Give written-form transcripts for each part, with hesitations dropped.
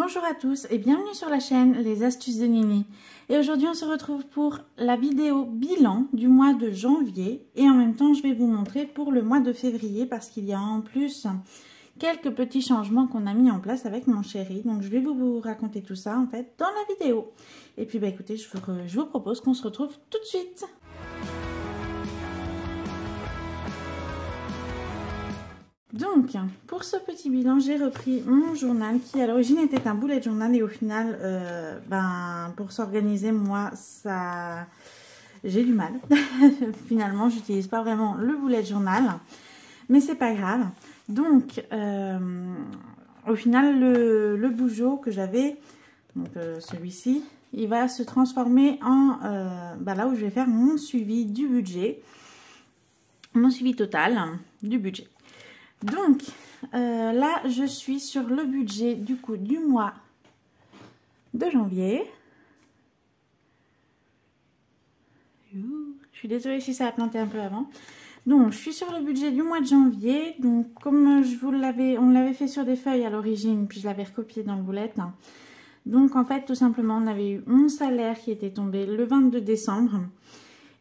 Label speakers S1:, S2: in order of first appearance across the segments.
S1: Bonjour à tous et bienvenue sur la chaîne Les Astuces de Nini. Et aujourd'hui on se retrouve pour la vidéo bilan du mois de janvier et en même temps je vais vous montrer pour le mois de février parce qu'il y a en plus quelques petits changements qu'on a mis en place avec mon chéri. Donc je vais vous raconter tout ça en fait dans la vidéo. Et puis écoutez, je vous propose qu'on se retrouve tout de suite. Donc, pour ce petit bilan, j'ai repris mon journal qui à l'origine était un bullet journal et au final, pour s'organiser, moi, j'ai du mal. Finalement, j'utilise pas vraiment le bullet journal, mais c'est pas grave. Donc, au final, le bougeot que j'avais, celui-ci, il va se transformer en là où je vais faire mon suivi du budget, mon suivi total du budget. Donc, là, je suis sur le budget du mois de janvier. Je suis désolée si ça a planté un peu avant. Donc, je suis sur le budget du mois de janvier. Donc, comme on l'avait fait sur des feuilles à l'origine, puis je l'avais recopié dans le bullet. Donc, en fait, tout simplement, on avait eu mon salaire qui était tombé le 22 décembre.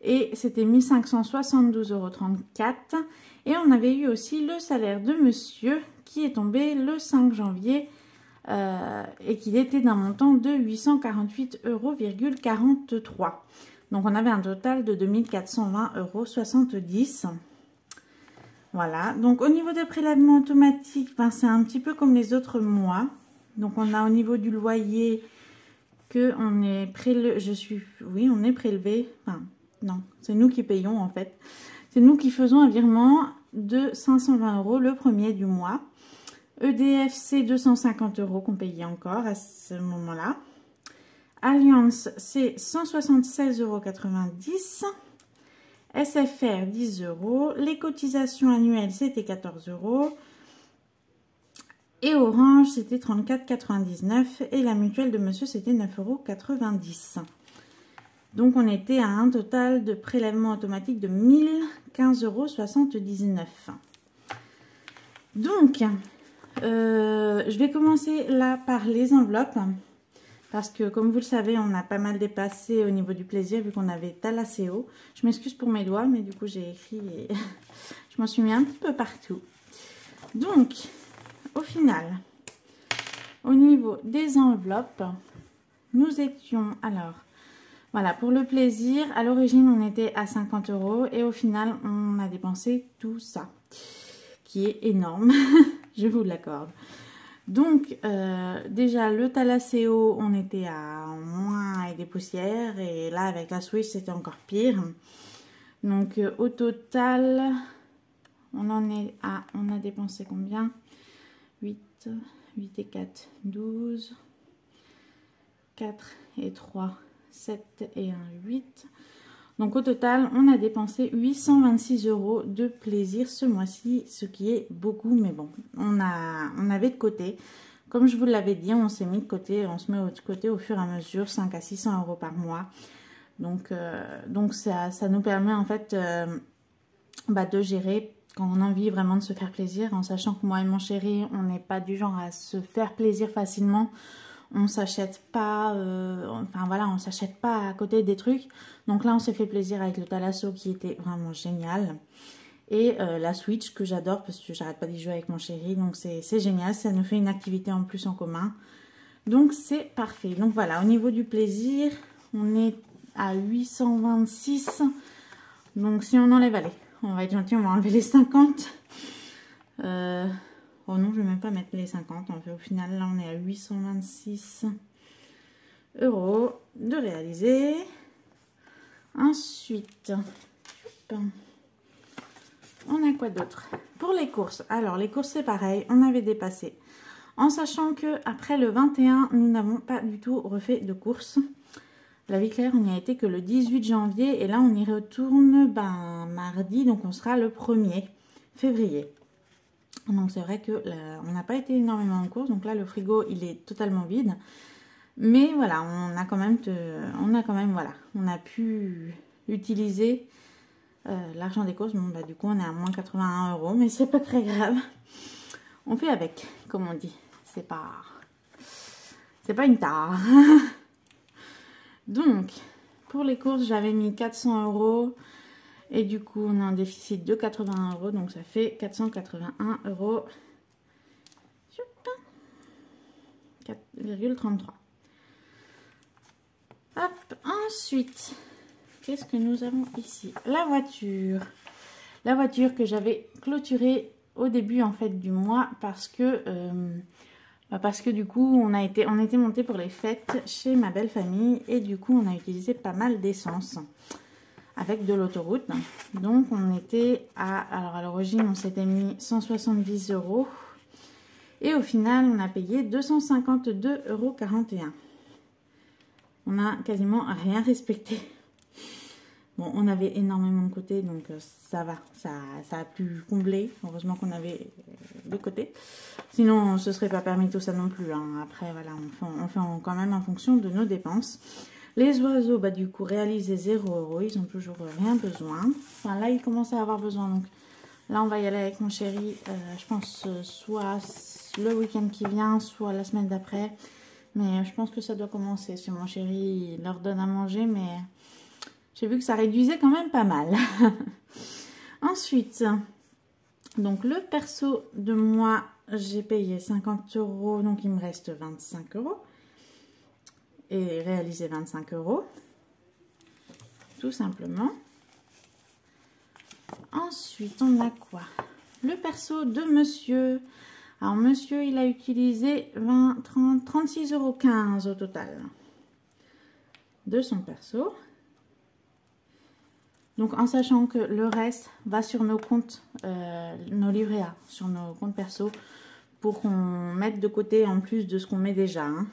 S1: Et c'était 1572,34 €. Et on avait eu aussi le salaire de monsieur qui est tombé le 5 janvier et qui était d'un montant de 848,43 €. Donc on avait un total de 2420,70 €. Voilà, donc au niveau des prélèvements automatiques, c'est un petit peu comme les autres mois. Donc on a au niveau du loyer que on est prélevé, on est prélevé, non, c'est nous qui payons en fait. C'est nous qui faisons un virement de 520 € le premier du mois. EDF, c'est 250 € qu'on payait encore à ce moment-là. Alliance, c'est 176,90 €. SFR, 10 €. Les cotisations annuelles, c'était 14 €. Et Orange, c'était 34,99 € et la mutuelle de monsieur, c'était 9,90 €. Donc, on était à un total de prélèvement automatique de 1015,79 €. Donc, je vais commencer là par les enveloppes. Parce que, comme vous le savez, on a pas mal dépassé au niveau du plaisir vu qu'on avait Thalasséo. Je m'excuse pour mes doigts, mais du coup, j'ai écrit et je m'en suis mis un petit peu partout. Donc, au final, au niveau des enveloppes, nous étions alors... Voilà, pour le plaisir, à l'origine, on était à 50 € et au final, on a dépensé tout ça, qui est énorme, je vous l'accorde. Donc, déjà, le Thalasséo, on était à moins et des poussières et là, avec la Switch, c'était encore pire. Donc, au total, on a dépensé combien? 8 et 4, 12, 4 et 3, 7 et 1, 8. Donc au total, on a dépensé 826 € de plaisir ce mois-ci, ce qui est beaucoup, mais bon, on avait de côté. Comme je vous l'avais dit, on s'est mis de côté, on se met de côté au fur et à mesure, 5 à 600 € par mois. Donc ça nous permet en fait de gérer quand on a envie vraiment de se faire plaisir, en sachant que moi et mon chéri, on n'est pas du genre à se faire plaisir facilement. On s'achète pas, on s'achète pas à côté des trucs. Donc là, on s'est fait plaisir avec le Thalasso qui était vraiment génial. Et la Switch que j'adore parce que j'arrête pas d'y jouer avec mon chéri. Donc c'est génial, ça nous fait une activité en plus en commun. Donc c'est parfait. Donc voilà, au niveau du plaisir, on est à 826. Donc si on enlève, allez, on va être gentil, on va enlever les 50. Oh non, je ne vais même pas mettre les 50. En fait, au final, là, on est à 826 € de réaliser. Ensuite, on a quoi d'autre? Pour les courses. Alors, les courses, c'est pareil. On avait dépassé. En sachant que après le 21, nous n'avons pas du tout refait de courses. La vie claire, on n'y a été que le 18 janvier. Et là, on y retourne mardi. Donc, on sera le 1er février. Donc c'est vrai que on n'a pas été énormément en course, donc là le frigo il est totalement vide, mais voilà, on a pu utiliser l'argent des courses. Bon du coup on est à moins 81 €, mais c'est pas très grave, on fait avec, comme on dit, c'est pas c'est pas une tare. Donc, pour les courses, j'avais mis 400 €. Et du coup, on a un déficit de 81 €. Donc, ça fait 481 €. 4,33. Hop, ensuite, qu'est-ce que nous avons ici? La voiture. La voiture que j'avais clôturée au début en fait du mois parce que du coup on était monté pour les fêtes chez ma belle famille et du coup on a utilisé pas mal d'essence avec de l'autoroute. Donc on était alors à l'origine on s'était mis 170 € et au final on a payé 252,41 €. On n'a quasiment rien respecté. Bon, on avait énormément de côté, donc ça va, ça a pu combler. Heureusement qu'on avait de côté. Sinon, on ne se serait pas permis tout ça non plus. Hein. Après, voilà, on fait quand même en fonction de nos dépenses. Les oiseaux, bah, du coup, réalisés 0 €. Ils n'ont toujours rien besoin. Enfin, là, ils commencent à avoir besoin. Donc là, on va y aller avec mon chéri. Je pense soit le week-end qui vient, soit la semaine d'après. Mais je pense que ça doit commencer. Si mon chéri il leur donne à manger, mais... J'ai vu que ça réduisait quand même pas mal. Ensuite, donc le perso de moi, j'ai payé 50 €, donc il me reste 25 €. Et réalisé 25 €. Tout simplement. Ensuite, on a quoi? Le perso de monsieur. Alors, monsieur, il a utilisé 36,15 € au total de son perso. Donc, en sachant que le reste va sur nos comptes, nos livrets A, sur nos comptes perso, pour qu'on mette de côté en plus de ce qu'on met déjà. Hein.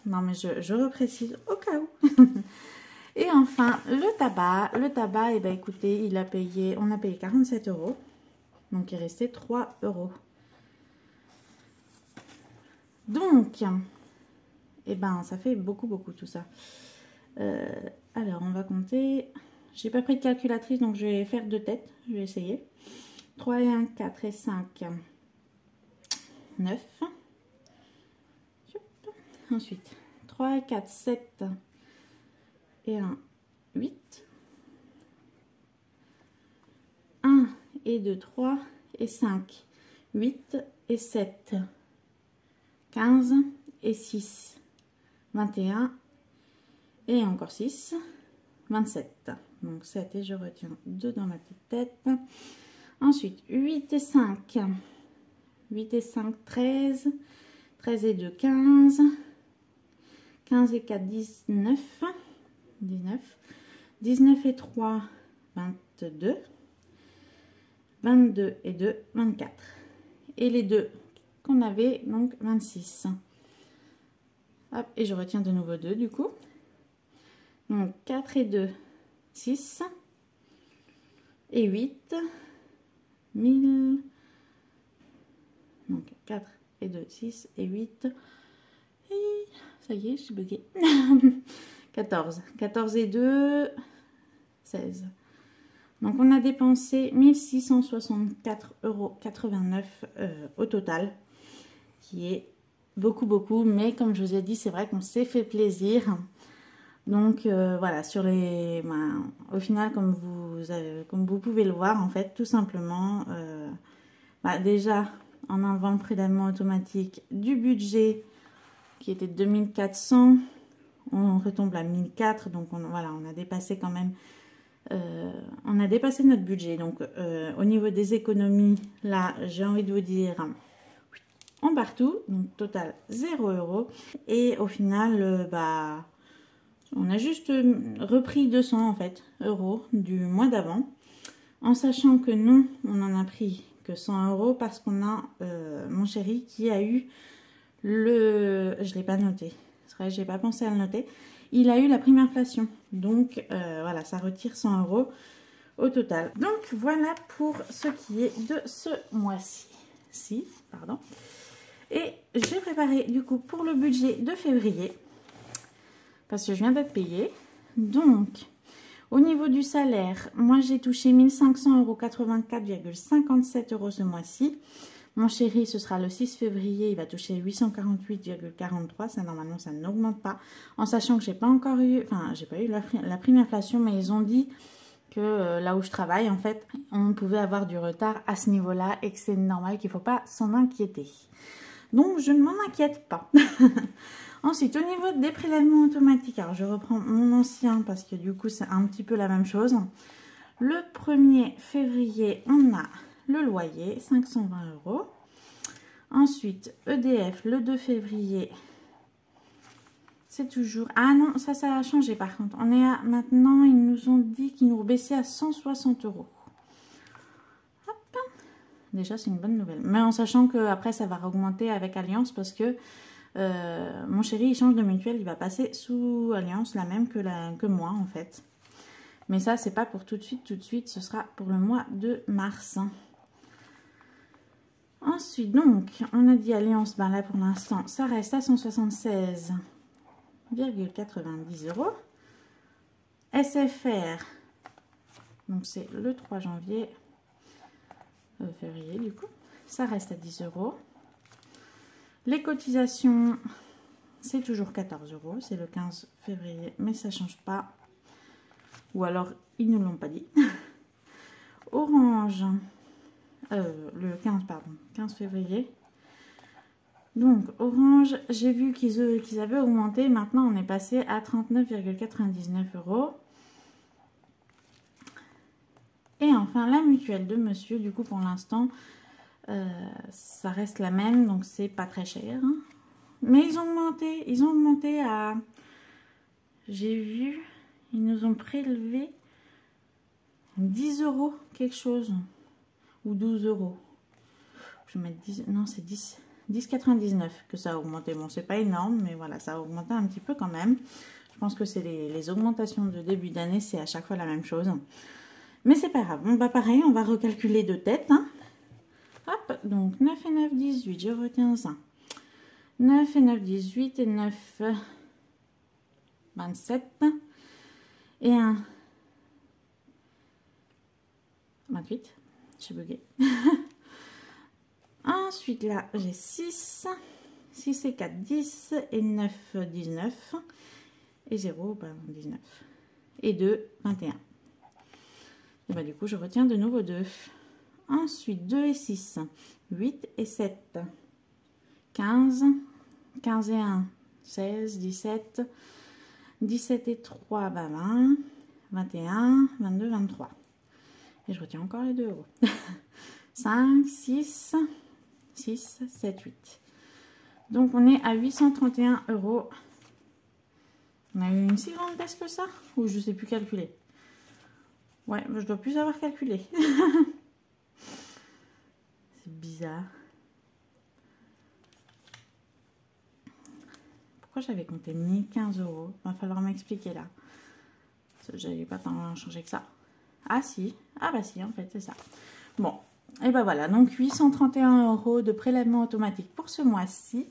S1: Non, mais je reprécise au cas où. Et enfin, le tabac. Le tabac, eh ben, écoutez, on a payé 47 €. Donc, il restait 3 €. Donc, eh ben, ça fait beaucoup tout ça. Alors, on va compter... J'ai pas pris de calculatrice, donc je vais faire de tête. Je vais essayer. 3 et 1, 4 et 5, 9. Ensuite, 3 et 4, 7 et 1, 8. 1 et 2, 3 et 5, 8 et 7, 15 et 6, 21 et encore 6, 27. Donc 7 et je retiens 2 dans ma petite tête. Ensuite 8 et 5. 8 et 5, 13. 13 et 2, 15. 15 et 4, 19. 19. 19 et 3, 22. 22 et 2, 24. Et les deux qu'on avait, donc 26. Hop, et je retiens de nouveau 2 du coup. Donc 4 et 2, 6 et 8, 1000, donc 4 et 2, 6 et 8, et ça y est, j'ai bugué, 14, 14 et 2, 16. Donc on a dépensé 1664,89 € au total, qui est beaucoup, mais comme je vous ai dit, c'est vrai qu'on s'est fait plaisir. Donc voilà, au final, comme vous pouvez le voir, en fait, tout simplement, déjà, en enlevant le prélèvement automatique du budget qui était de 2400, on retombe à 1004, donc voilà, on a dépassé quand même, on a dépassé notre budget. Donc au niveau des économies, là, j'ai envie de vous dire, on barre tout, donc total 0 €. Et au final, on a juste repris 200 en fait euros du mois d'avant, en sachant que nous, on en a pris que 100 € parce qu'on a mon chéri qui a eu je l'ai pas noté, c'est vrai, j'ai pas pensé à le noter, il a eu la prime inflation, donc voilà, ça retire 100 € au total. Donc voilà pour ce qui est de ce mois-ci, pardon. Et j'ai préparé du coup pour le budget de février, parce que je viens d'être payée. Donc, au niveau du salaire, moi j'ai touché 1500,84,57 € ce mois-ci. Mon chéri, ce sera le 6 février, il va toucher 848,43. Ça, normalement, ça n'augmente pas. En sachant que j'ai pas encore eu, enfin, j'ai pas eu la prime inflation, mais ils ont dit que là où je travaille, en fait, on pouvait avoir du retard à ce niveau-là et que c'est normal, qu'il ne faut pas s'en inquiéter. Donc, je ne m'en inquiète pas. Ensuite, au niveau des prélèvements automatiques, alors je reprends mon ancien parce que du coup, c'est un petit peu la même chose. Le 1er février, on a le loyer, 520 €. Ensuite, EDF, le 2 février, c'est toujours... Ah non, ça a changé par contre. On est à... Maintenant, ils nous ont dit qu'ils nous rebaissaient à 160 €. Hop. Déjà, c'est une bonne nouvelle. Mais en sachant qu'après, ça va augmenter avec Alliance parce que mon chéri, il change de mutuelle. Il va passer sous Alliance, la même que moi, en fait. Mais ça, c'est pas pour tout de suite. Tout de suite, ce sera pour le mois de mars. Ensuite, donc, on a dit Alliance. Ben là, pour l'instant, ça reste à 176,90 €. SFR, donc c'est le 3 janvier, février du coup, ça reste à 10 €. Les cotisations, c'est toujours 14 €, c'est le 15 février, mais ça change pas. Ou alors, ils ne nous l'ont pas dit. Orange, le 15, pardon, 15 février. Donc, Orange, j'ai vu qu'ils avaient augmenté. Maintenant, on est passé à 39,99 €. Et enfin, la mutuelle de monsieur, du coup, pour l'instant, ça reste la même. Donc, c'est pas très cher. Hein. Mais ils ont augmenté à... J'ai vu, ils nous ont prélevé 10 € quelque chose. Ou 12 €. Je vais mettre 10... Non, c'est 10,99 que ça a augmenté. Bon, c'est pas énorme, mais voilà, ça a augmenté un petit peu quand même. Je pense que c'est les augmentations de début d'année, c'est à chaque fois la même chose. Mais c'est pas grave. Bon, bah pareil, on va recalculer de tête. Hein. Hop, donc 9 et 9, 18, je retiens ça. 9 et 9, 18 et 9, 27. Et 1, 28. J'ai bugué. Ensuite, là, j'ai 6. 6 et 4, 10. Et 9, 19. Et 0, ben, 19. Et 2, 21. Et bah, du coup, je retiens de nouveau 2. Ensuite, 2 et 6. 8 et 7. 15. 15 et 1. 16, 17. 17 et 3, bah 20. 21, 22, 23. Et je retiens encore les 2 €. 5, 6, 6, 7, 8. Donc, on est à 831 €. On a eu une si grande baisse que ça? Ou je ne sais plus calculer. Ouais, je dois plus avoir calculé. C'est bizarre. Pourquoi j'avais compté 1015 €? Il va falloir m'expliquer là. J'avais pas tant changé que ça. Ah si. Ah bah si, en fait, c'est ça. Bon. Et ben voilà. Donc 831 € de prélèvement automatique pour ce mois-ci.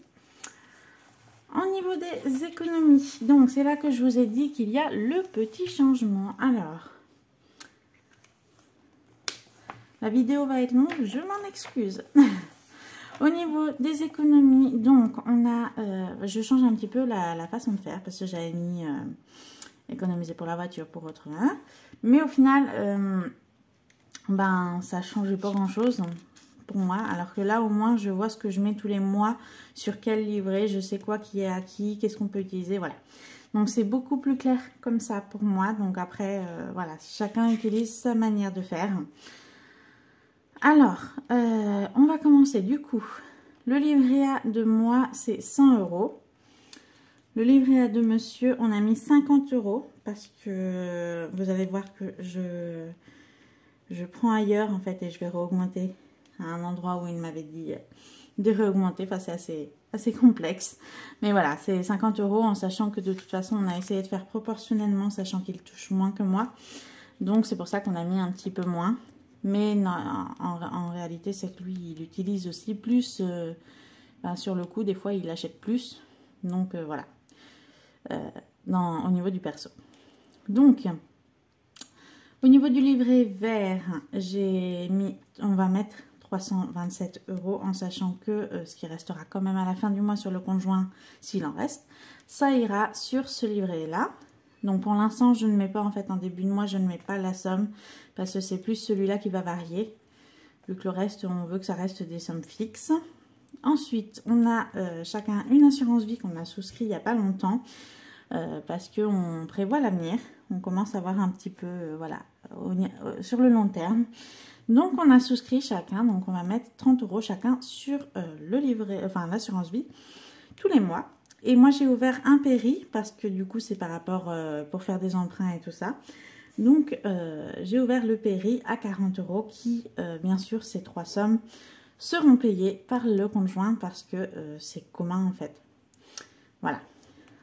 S1: Au niveau des économies. Donc c'est là que je vous ai dit qu'il y a le petit changement. Alors. La vidéo va être longue, je m'en excuse. Au niveau des économies, donc on a, je change un petit peu la façon de faire parce que j'avais mis économiser pour la voiture pour autre. Hein. Mais au final, ben ça change pas grand chose pour moi. Alors que là au moins je vois ce que je mets tous les mois, sur quel livret, je sais quoi qui est à qui, qu'est-ce qu'on peut utiliser, voilà. Donc c'est beaucoup plus clair comme ça pour moi. Donc après, voilà, chacun utilise sa manière de faire. Alors, on va commencer du coup. Le livret A de moi, c'est 100 €. Le livret A de monsieur, on a mis 50 € parce que vous allez voir que je prends ailleurs en fait et je vais réaugmenter à un endroit où il m'avait dit de réaugmenter. Enfin, c'est assez complexe. Mais voilà, c'est 50 € en sachant que de toute façon, on a essayé de faire proportionnellement, sachant qu'il touche moins que moi. Donc, c'est pour ça qu'on a mis un petit peu moins. Mais non, en réalité, c'est que lui, il utilise aussi plus. Ben, sur le coup, des fois, il achète plus. Donc, voilà. Au niveau du perso. Donc, au niveau du livret vert, j'ai mis, on va mettre 327 € en sachant que ce qui restera quand même à la fin du mois sur le compte joint, s'il en reste, ça ira sur ce livret-là. Donc pour l'instant, je ne mets pas en fait en début de mois, je ne mets pas la somme parce que c'est plus celui-là qui va varier. Vu que le reste, on veut que ça reste des sommes fixes. Ensuite, on a chacun une assurance vie qu'on a souscrit il n'y a pas longtemps parce qu'on prévoit l'avenir. On commence à voir un petit peu voilà, sur le long terme. Donc on a souscrit chacun, donc on va mettre 30 € chacun sur le livret, enfin l'assurance vie tous les mois. Et moi j'ai ouvert un péri parce que du coup c'est par rapport pour faire des emprunts et tout ça. Donc j'ai ouvert le péri à 40 € qui bien sûr ces trois sommes seront payées par le conjoint parce que c'est commun en fait. Voilà.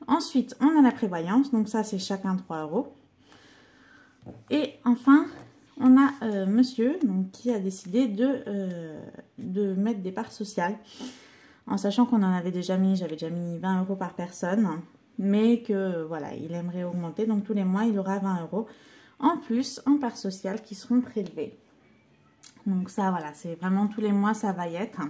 S1: Ensuite on a la prévoyance, donc ça c'est chacun 3 €. Et enfin on a monsieur donc, qui a décidé de mettre des parts sociales. En sachant qu'on en avait déjà mis, j'avais déjà mis 20 € par personne. Mais que voilà, il aimerait augmenter. Donc tous les mois, il aura 20 € en plus en parts sociales qui seront prélevées. Donc ça, voilà, c'est vraiment tous les mois, ça va y être.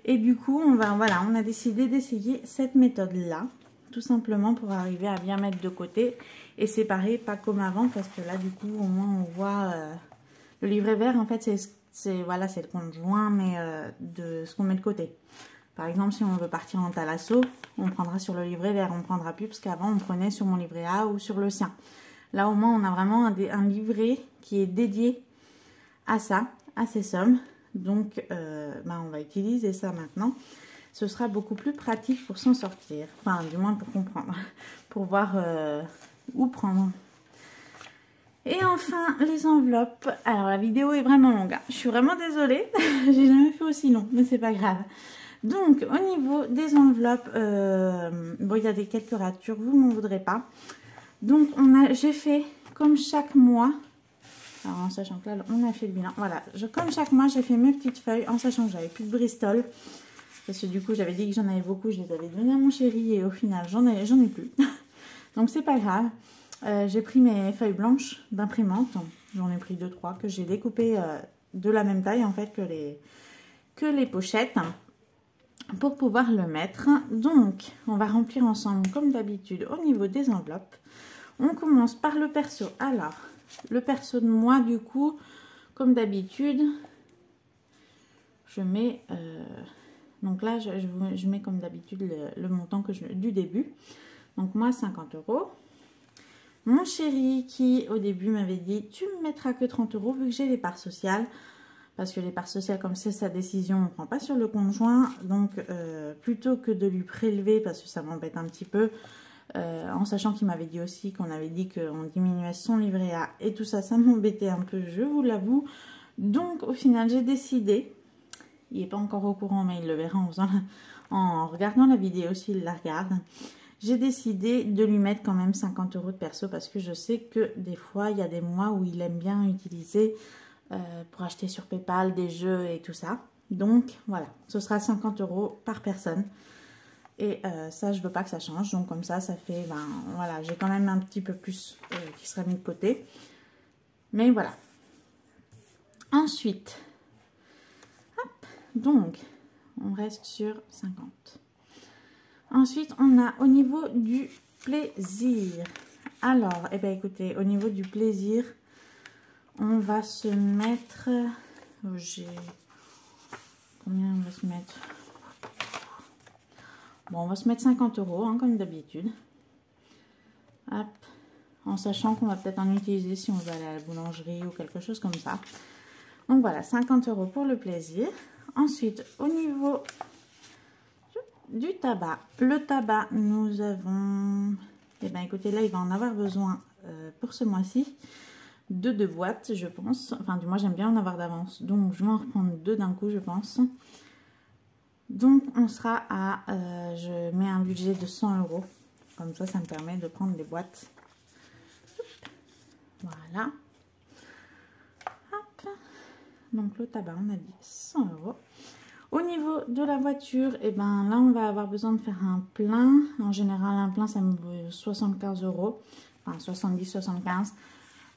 S1: Et du coup, on a décidé d'essayer cette méthode-là. Tout simplement pour arriver à bien mettre de côté et séparer, pas comme avant. Parce que là, du coup, au moins, on voit le livret vert. En fait, c'est le compte joint, mais de ce qu'on met de côté. Par exemple, si on veut partir en thalasso, on prendra sur le livret vert. On ne prendra plus parce qu'avant, on prenait sur mon livret A ou sur le sien. Là, au moins, on a vraiment un livret qui est dédié à ça, à ces sommes. Donc, on va utiliser ça maintenant. Ce sera beaucoup plus pratique pour s'en sortir. Enfin, du moins pour comprendre. Pour voir où prendre. Et enfin, les enveloppes. Alors, la vidéo est vraiment longue. Je suis vraiment désolée. J'ai jamais fait aussi long, mais c'est pas grave. Donc, au niveau des enveloppes, bon, il y a quelques ratures, vous ne m'en voudrez pas. Donc, j'ai fait comme chaque mois. Alors, en sachant que là, on a fait le bilan. Voilà, comme chaque mois, j'ai fait mes petites feuilles en sachant que j'avais plus de Bristol. Parce que du coup, j'avais dit que j'en avais beaucoup. Je les avais donné à mon chéri et au final, j'en ai plus. Donc, c'est pas grave. J'ai pris mes feuilles blanches d'imprimante. J'en ai pris 2-3 que j'ai découpées de la même taille en fait que les pochettes pour pouvoir le mettre. Donc, on va remplir ensemble comme d'habitude au niveau des enveloppes. On commence par le perso. Alors, le perso de moi, du coup, comme d'habitude, je mets... donc là, je mets comme d'habitude le montant du début. Donc moi, 50 €. Mon chéri qui, au début, m'avait dit, tu me mettras que 30 € vu que j'ai les parts sociales. Parce que les parts sociales, comme c'est sa décision, on ne prend pas sur le conjoint. Donc, plutôt que de lui prélever, parce que ça m'embête un petit peu, en sachant qu'il m'avait dit aussi qu'on avait dit qu'on diminuait son livret A et tout ça, ça m'embêtait un peu, je vous l'avoue. Donc, au final, j'ai décidé, il n'est pas encore au courant, mais il le verra en regardant la vidéo s'il la regarde. J'ai décidé de lui mettre quand même 50 € de perso parce que je sais que des fois, il y a des mois où il aime bien utiliser pour acheter sur PayPal des jeux et tout ça. Donc, voilà, ce sera 50 € par personne. Et ça, je veux pas que ça change. Donc, comme ça fait, voilà, j'ai quand même un petit peu plus qui sera mis de côté. Mais voilà. Ensuite, hop, donc, on reste sur 50. Ensuite, on a au niveau du plaisir. Alors, eh bien, écoutez, au niveau du plaisir, on va se mettre... Combien on va se mettre? Bon, on va se mettre 50 € hein, comme d'habitude. Hop. En sachant qu'on va peut-être en utiliser si on va aller à la boulangerie ou quelque chose comme ça. Donc voilà, 50 € pour le plaisir. Ensuite, au niveau du tabac. Le tabac, nous avons... Eh bien, écoutez, là, il va en avoir besoin pour ce mois-ci de 2 boîtes, je pense. Enfin, du moins, j'aime bien en avoir d'avance. Donc, je vais en reprendre 2 d'un coup, je pense. Donc, on sera à... je mets un budget de 100 €. Comme ça, ça me permet de prendre les boîtes. Voilà. Hop. Donc, le tabac, on a dit 100 €. Au niveau de la voiture, eh ben, là, on va avoir besoin de faire un plein. En général, un plein, ça me vaut 75 €. Enfin, 70, 75.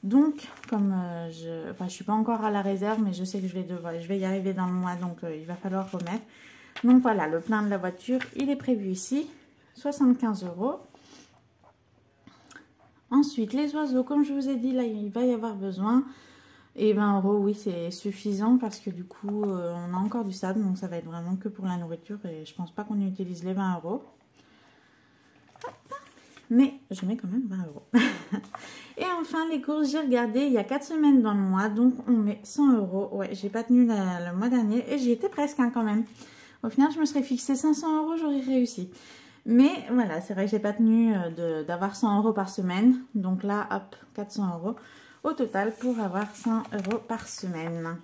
S1: Donc, comme je suis pas encore à la réserve, mais je sais que je vais y arriver dans le mois, donc il va falloir remettre. Donc voilà, le plein de la voiture, il est prévu ici, 75 €. Ensuite, les oiseaux, comme je vous ai dit, là, il va y avoir besoin. Et 20 €, oui, c'est suffisant parce que du coup, on a encore du sable, donc ça va être vraiment que pour la nourriture. Et je pense pas qu'on utilise les 20 €. Mais je mets quand même 20 €. Et enfin, les courses, j'ai regardé, il y a 4 semaines dans le mois, donc on met 100 €. Ouais, j'ai pas tenu le mois dernier et j'y étais presque hein, quand même. Au final, je me serais fixé 500 €, j'aurais réussi. Mais voilà, c'est vrai que j'ai pas tenu d'avoir 100 € par semaine. Donc là, hop, 400 € au total pour avoir 100 € par semaine.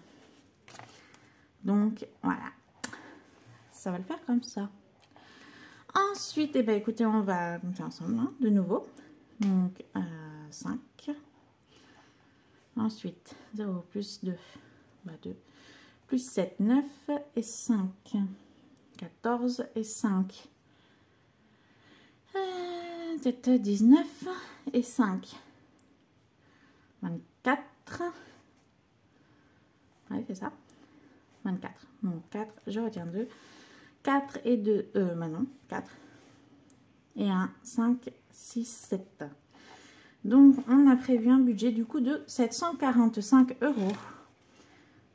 S1: Donc voilà, ça va le faire comme ça. Ensuite, eh ben, écoutez, on va compter ensemble hein, de nouveau. Donc 5. Ensuite, 0 plus 2, bah 2. Plus 7, 9 et 5. 14 et 5. 19 et 5. 24. Ouais, c'est ça. 24. Donc 4, je retiens 2. 4 et 2, non, 4 et 1, 5, 6, 7. Donc, on a prévu un budget du coup de 745 €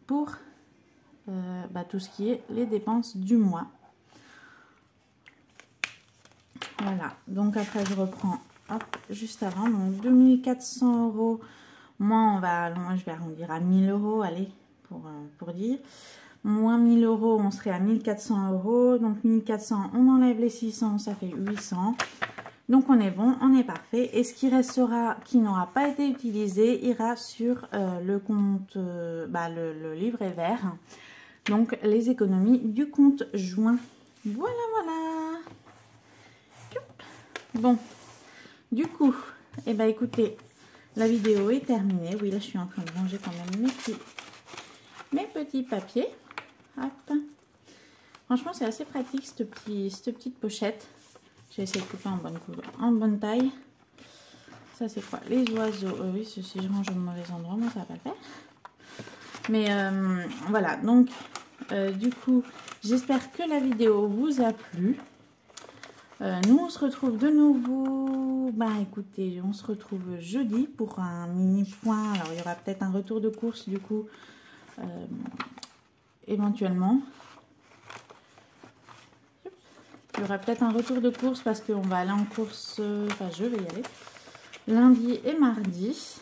S1: pour tout ce qui est les dépenses du mois. Voilà, donc après je reprends hop, juste avant, donc 2400 €. Moi, je vais arrondir à 1000 €, allez, pour dire. Moins 1000 €, on serait à 1400 €. Donc 1400, on enlève les 600, ça fait 800. Donc on est bon, on est parfait. Et ce qui restera, qui n'aura pas été utilisé, ira sur le compte, le livret vert. Donc les économies du compte joint. Voilà, voilà. Bon, du coup, eh ben écoutez, la vidéo est terminée. Oui, là je suis en train de ranger quand même mes petits papiers. Hop. Franchement, c'est assez pratique cette petite pochette. J'ai essayé de couper en bonne taille. Ça, c'est quoi? Les oiseaux. Oui, si je range au mauvais endroit, moi, ça va pas le faire. Mais voilà, donc du coup, j'espère que la vidéo vous a plu. Nous, on se retrouve de nouveau. Écoutez, on se retrouve jeudi pour un mini point. Alors, il y aura peut-être un retour de course, du coup. Éventuellement il y aura peut-être un retour de course parce qu'on va aller en course, je vais y aller lundi et mardi,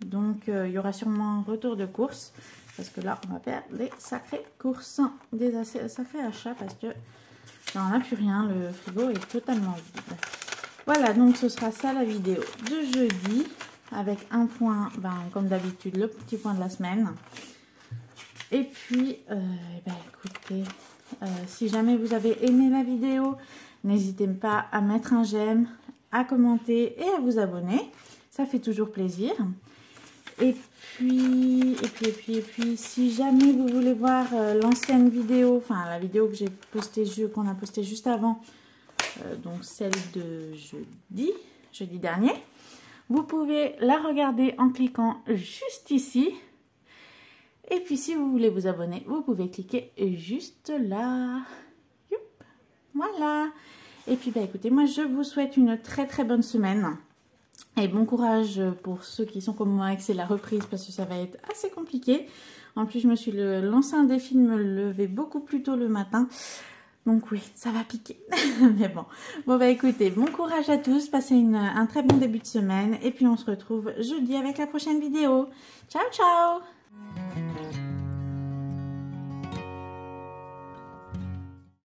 S1: donc il y aura sûrement un retour de course parce que là on va faire des sacrées courses, des sacrés achats parce que là, on n'a plus rien, le frigo est totalement vide. Voilà, donc ce sera ça la vidéo de jeudi avec un point, comme d'habitude, le petit point de la semaine. Et puis, écoutez, si jamais vous avez aimé la vidéo, n'hésitez pas à mettre un j'aime, à commenter et à vous abonner. Ça fait toujours plaisir. Et puis, si jamais vous voulez voir l'ancienne vidéo, enfin la vidéo que qu'on a postée juste avant, donc celle de jeudi dernier, vous pouvez la regarder en cliquant juste ici. Et puis, si vous voulez vous abonner, vous pouvez cliquer juste là. Youp. Voilà. Et puis, écoutez, moi, je vous souhaite une très, très bonne semaine. Et bon courage pour ceux qui sont comme moi et que c'est la reprise parce que ça va être assez compliqué. En plus, je me suis lancé un défi de me lever beaucoup plus tôt le matin. Donc oui, ça va piquer. Mais bon. Bon, écoutez, bon courage à tous. Passez un très bon début de semaine. Et puis, on se retrouve jeudi avec la prochaine vidéo. Ciao, ciao!